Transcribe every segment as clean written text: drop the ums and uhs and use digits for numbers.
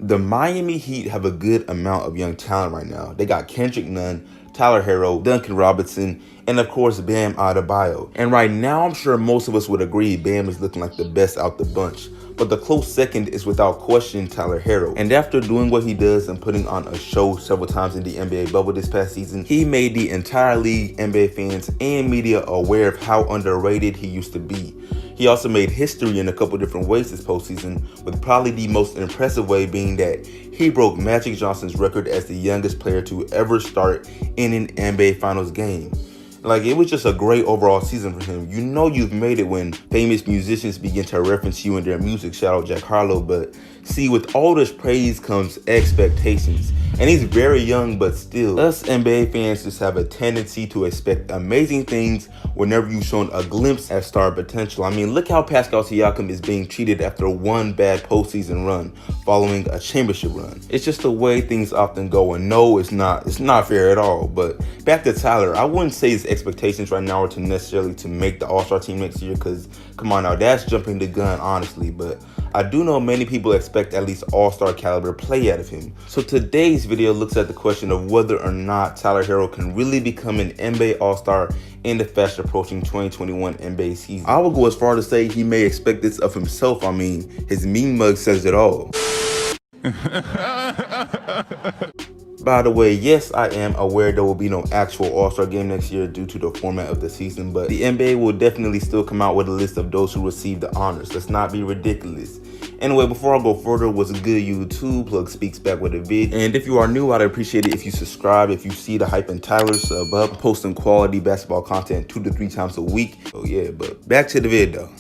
The Miami Heat have a good amount of young talent right now. They got Kendrick Nunn, Tyler HERRO, Duncan Robinson, and of course Bam Adebayo. And right now, I'm sure most of us would agree Bam is looking like the best out the bunch. But the close second is without question Tyler HERRO. And after doing what he does and putting on a show several times in the NBA bubble this past season, he made the entire league, NBA fans, and media aware of how underrated he used to be. He also made history in a couple different ways this postseason, with probably the most impressive way being that he broke Magic Johnson's record as the youngest player to ever start in an NBA Finals game. Like, it was just a great overall season for him. You know you've made it when famous musicians begin to reference you in their music. Shout out Jack Harlow. But see, with all this praise comes expectations. And he's very young, but still, us NBA fans just have a tendency to expect amazing things whenever you've shown a glimpse at star potential. I mean, look how Pascal Siakam is being treated after one bad postseason run following a championship run. It's just the way things often go, and no, it's not fair at all. But back to Tyler, I wouldn't say his expectations right now are to necessarily to make the All-Star team next year, because come on now, that's jumping the gun, honestly. But I do know many people expect at least all-star caliber play out of him. So today's video looks at the question of whether or not Tyler HERRO can really become an NBA All-Star in the fast approaching 2021 NBA season. I will go as far to say he may expect this of himself. I mean, his meme mug says it all. By the way, yes, I am aware there will be no actual All-Star game next year due to the format of the season, but the NBA will definitely still come out with a list of those who receive the honors. Let's not be ridiculous. Anyway, before I go further, what's good YouTube? Plug Speaks back with a vid. And if you are new, I'd appreciate it if you subscribe. If you see the hype and Tyler, sub up. Posting quality basketball content 2 to 3 times a week. Oh yeah, but back to the vid though.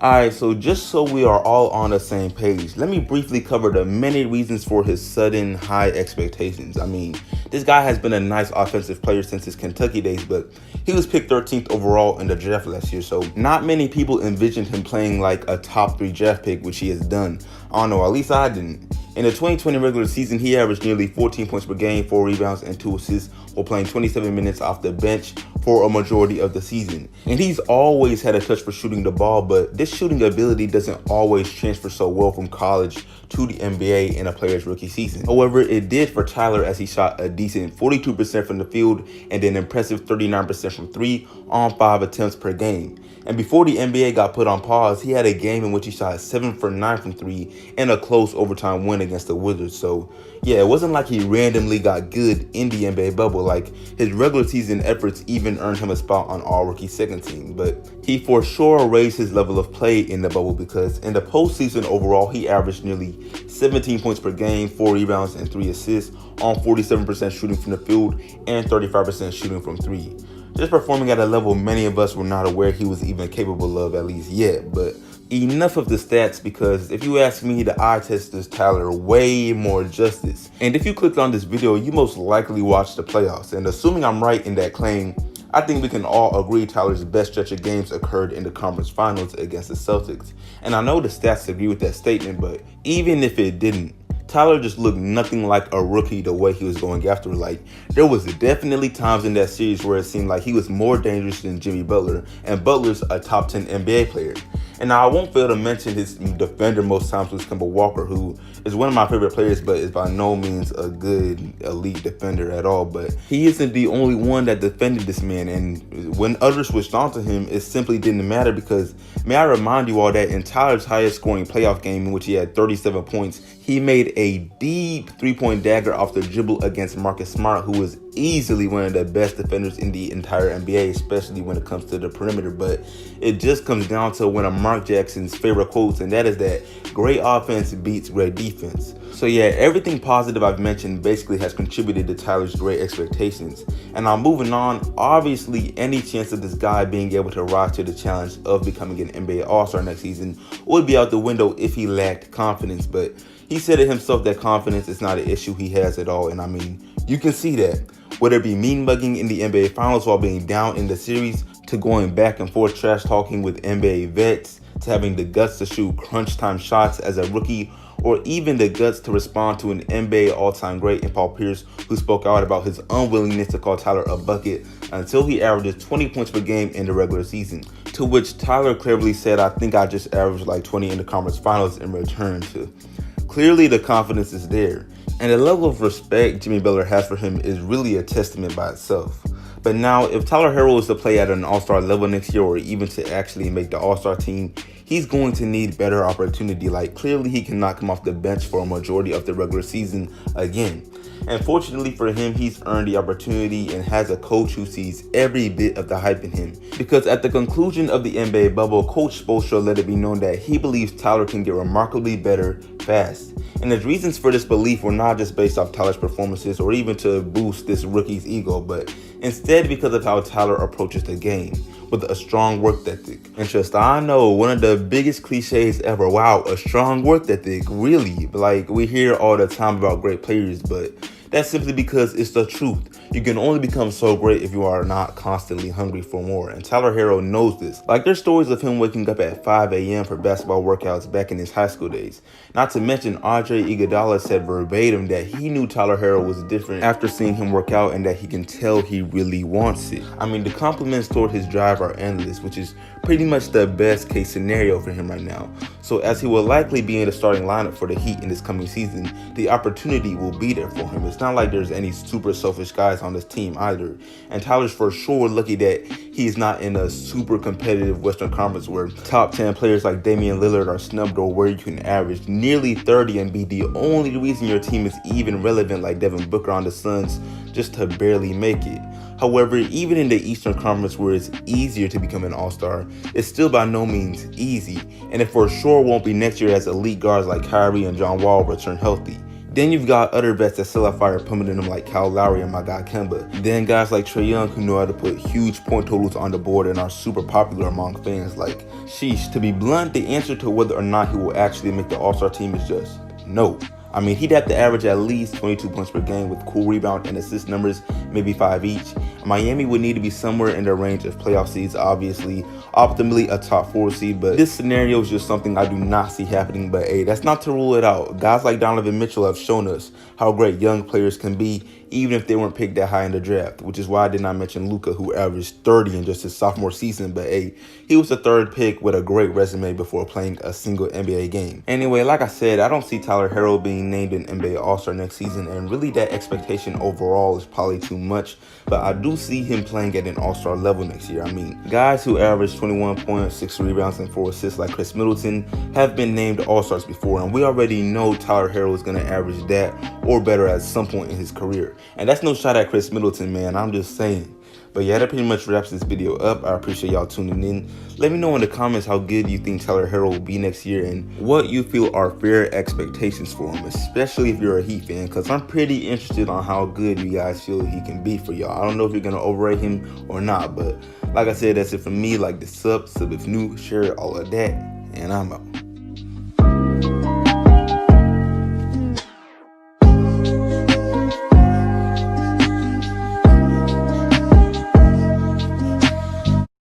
Alright, so just so we are all on the same page, let me briefly cover the many reasons for his sudden high expectations. I mean, this guy has been a nice offensive player since his Kentucky days, but he was picked 13th overall in the draft last year, so not many people envisioned him playing like a top 3 draft pick, which he has done. I don't know, at least I didn't. In the 2020 regular season, he averaged nearly 14 points per game, 4 rebounds, and 2 assists while playing 27 minutes off the bench for a majority of the season. And he's always had a touch for shooting the ball, but this shooting ability doesn't always transfer so well from college to the NBA in a player's rookie season. However, it did for Tyler, as he shot a decent 42% from the field and an impressive 39% from 3 on 5 attempts per game. And before the NBA got put on pause, he had a game in which he shot 7 for 9 from 3 and a close overtime win against the Wizards. So yeah, it wasn't like he randomly got good in the NBA bubble. Like, his regular season efforts even earned him a spot on all-rookie second team. But he for sure raised his level of play in the bubble, because in the postseason overall, he averaged nearly 17 points per game, 4 rebounds, and 3 assists on 47% shooting from the field and 35% shooting from 3. Just performing at a level many of us were not aware he was even capable of, at least yet. But enough of the stats, because if you ask me, the eye test does Tyler way more justice. And if you clicked on this video, you most likely watched the playoffs. And assuming I'm right in that claim, I think we can all agree Tyler's best stretch of games occurred in the conference finals against the Celtics. And I know the stats agree with that statement, but even if it didn't, Tyler just looked nothing like a rookie the way he was going after. Like, there was definitely times in that series where it seemed like he was more dangerous than Jimmy Butler, and Butler's a top 10 NBA player. And now I won't fail to mention his defender most times was Kemba Walker, who is one of my favorite players, but is by no means a good elite defender at all. But he isn't the only one that defended this man, and when others switched on to him, it simply didn't matter, because may I remind you all that in Tyler's highest scoring playoff game, in which he had 37 points, he made a deep 3-point dagger off the dribble against Marcus Smart, who was easily one of the best defenders in the entire NBA, especially when it comes to the perimeter. But it just comes down to one of Mark Jackson's favorite quotes, and that is that great offense beats great defense. So yeah, everything positive I've mentioned basically has contributed to Tyler's great expectations. And now moving on, obviously any chance of this guy being able to rise to the challenge of becoming an NBA All-Star next season would be out the window if he lacked confidence. But he said it himself that confidence is not an issue he has at all. And I mean, you can see that. Whether it be mean mugging in the NBA Finals while being down in the series, to going back and forth trash talking with NBA vets, to having the guts to shoot crunch time shots as a rookie, or even the guts to respond to an NBA all-time great in Paul Pierce, who spoke out about his unwillingness to call Tyler a bucket until he averages 20 points per game in the regular season. To which Tyler cleverly said, "I think I just averaged like 20 in the conference finals," in return to Clearly the confidence is there, and the level of respect Jimmy Butler has for him is really a testament by itself. But now, if Tyler HERRO is to play at an all-star level next year, or even to actually make the all-star team, he's going to need better opportunity. Like, clearly he cannot come off the bench for a majority of the regular season again. And fortunately for him, he's earned the opportunity and has a coach who sees every bit of the hype in him. Because at the conclusion of the NBA bubble, Coach Spoelstra let it be known that he believes Tyler can get remarkably better fast. And his reasons for this belief were not just based off Tyler's performances or even to boost this rookie's ego, but instead because of how Tyler approaches the game with a strong work ethic. And just, I know, one of the biggest cliches ever. Wow, a strong work ethic, really? Like, we hear all the time about great players, but that's simply because it's the truth. You can only become so great if you are not constantly hungry for more, and Tyler HERRO knows this. Like, there's stories of him waking up at 5 a.m. for basketball workouts back in his high school days. Not to mention, Andre Iguodala said verbatim that he knew Tyler HERRO was different after seeing him work out and that he can tell he really wants it. I mean, the compliments toward his drive are endless, which is pretty much the best case scenario for him right now. So as he will likely be in the starting lineup for the Heat in this coming season, the opportunity will be there for him. It's not like there's any super selfish guys on this team either. And Tyler's for sure lucky that he's not in a super competitive Western Conference where top 10 players like Damian Lillard are snubbed, or where you can average nearly 30 and be the only reason your team is even relevant like Devin Booker on the Suns just to barely make it. However, even in the Eastern Conference where it's easier to become an all-star, it's still by no means easy, and it for sure won't be next year as elite guards like Kyrie and John Wall return healthy. Then you've got other vets that still have fire pumping in them like Kyle Lowry and my guy Kemba. Then guys like Trae Young who know how to put huge point totals on the board and are super popular among fans. Like, sheesh, to be blunt, the answer to whether or not he will actually make the all-star team is just no. I mean, he'd have to average at least 22 points per game with cool rebound and assist numbers, maybe 5 each. Miami would need to be somewhere in the range of playoff seeds, obviously, optimally a top 4 seed, but this scenario is just something I do not see happening. But hey, that's not to rule it out. Guys like Donovan Mitchell have shown us how great young players can be, even if they weren't picked that high in the draft, which is why I did not mention Luka, who averaged 30 in just his sophomore season. But hey, he was the 3rd pick with a great resume before playing a single NBA game. Anyway, like I said, I don't see Tyler HERRO being named an NBA All-Star next season, and really that expectation overall is probably too much, but I do see him playing at an All-Star level next year. I mean, guys who average 21 points, 6 rebounds, and 4 assists like Chris Middleton have been named All-Stars before, and we already know Tyler HERRO is going to average that or better at some point in his career. And that's no shot at Chris Middleton, man, I'm just saying. But yeah, that pretty much wraps this video up. I appreciate y'all tuning in. Let me know in the comments how good you think Tyler HERRO will be next year and what you feel are fair expectations for him, especially if you're a Heat fan, because I'm pretty interested on how good you guys feel he can be for y'all. I don't know if you're going to overrate him or not, but like I said, that's it from me. Like the sub if new, share all of that, and I'm out.